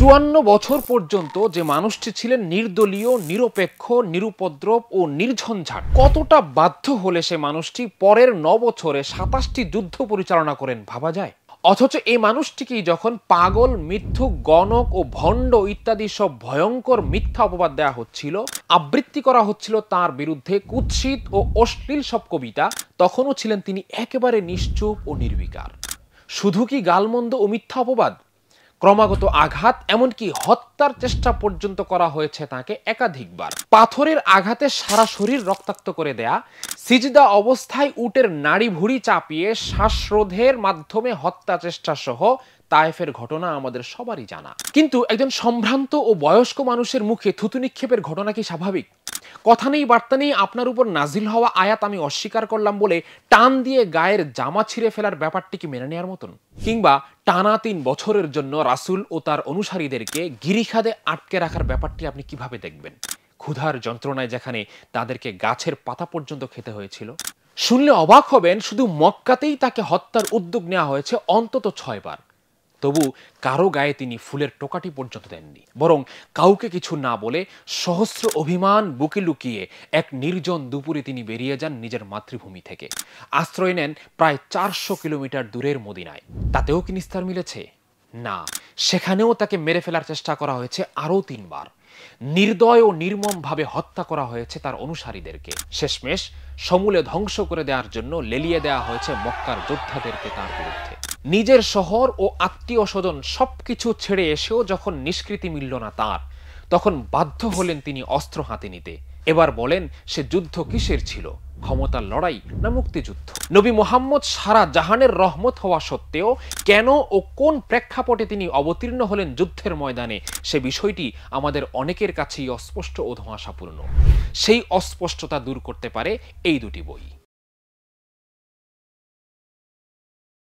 54 বছর পর্যন্ত যে মানুষটি ছিলেন নির্দলীয়, নিরপেক্ষ, নিরুপদ্রব ও নির্ঝঞ্ঝাট, কতটা বাধ্য হলে সে মানুষটি পরের 9 বছরে 27টি যুদ্ধ পরিচালনা করেন ভাবা যায়। অথচ এই মানুষটিকেই যখন পাগল, মিথ্যুক, গণক ও ভণ্ড ইত্যাদি সব ভয়ঙ্কর মিথ্যা অপবাদ দেওয়া হচ্ছিল, আবৃত্তি করা হচ্ছিল তার বিরুদ্ধে কুৎসিত ও অশ্লীল সব কবিতা, তখনও ছিলেন তিনি একেবারে নিশ্চুপ ও নির্বিকার। শুধু কি গালমন্দ ও মিথ্যা অপবাদ, ক্রমাগত আঘাত, এমনকি হত্যার চেষ্টা পর্যন্ত করা হয়েছে তাকে একাধিকবার। পাথরের আঘাতে সারা শরীর রক্তাক্ত করে দেয়া, সিজদা অবস্থায় উটের নাড়ি ভুঁড়ি চাপিয়ে শ্বাসরোধের মাধ্যমে হত্যা চেষ্টা সহ তায়েফের ঘটনা আমাদের সবারই জানা। কিন্তু একজন সম্ভ্রান্ত ও বয়স্ক মানুষের মুখে থুতু নিক্ষেপের ঘটনা কি স্বাভাবিক? কথা নেই বার্তা নেই আপনার উপর নাজিল হওয়া আয়াত আমি অস্বীকার করলাম বলে টান দিয়ে গায়ের জামা ছিঁড়ে ফেলার ব্যাপারটি কি মেনে নেওয়ার মতন? কিংবা টানা 3 বছরের জন্য রাসূল ও তার অনুসারীদেরকে গিরিখাদে আটকে রাখার ব্যাপারটি আপনি কিভাবে দেখবেন? ক্ষুধার যন্ত্রণায় যেখানে তাদেরকে গাছের পাতা পর্যন্ত খেতে হয়েছিল। শুনলে অবাক হবেন, শুধু মক্কাতেই তাকে হত্যার উদ্যোগ নেওয়া হয়েছে অন্তত 6 বার। তবু কারো গায়ে তিনি ফুলের টোকাটি পর্যন্ত দেননি, বরং কাউকে কিছু না বলে সহস্র অভিমান বুকে লুকিয়ে এক নির্জন দুপুরে তিনি বেরিয়ে যান নিজের মাতৃভূমি থেকে। আশ্রয় নেন প্রায় 400 কিলোমিটার দূরের মদিনায়। তাতেও কি নিস্তার মিলেছে? না, সেখানেও তাকে মেরে ফেলার চেষ্টা করা হয়েছে আরও 3 বার। নির্দয় ও নির্মমভাবে হত্যা করা হয়েছে তার অনুসারীদেরকে। শেষমেশ সমূলে ধ্বংস করে দেওয়ার জন্য লেলিয়ে দেওয়া হয়েছে মক্কার যোদ্ধাদেরকে তার বিরুদ্ধে। নিজের শহর ও আত্মীয় স্বজন সবকিছু ছেড়ে এসেও যখন নিষ্কৃতি মিলল না তার, তখন বাধ্য হলেন তিনি অস্ত্র হাতে নিতে। এবার বলেন, সে যুদ্ধ কিসের ছিল? ক্ষমতার লড়াই না মুক্তিযুদ্ধ? নবী মুহাম্মদ সারা জাহানের রহমত হওয়া সত্ত্বেও কেন ও কোন প্রেক্ষাপটে তিনি অবতীর্ণ হলেন যুদ্ধের ময়দানে, সে বিষয়টি আমাদের অনেকের কাছেই অস্পষ্ট ও ধোঁয়াশাপূর্ণ। সেই অস্পষ্টতা দূর করতে পারে এই দুটি বই।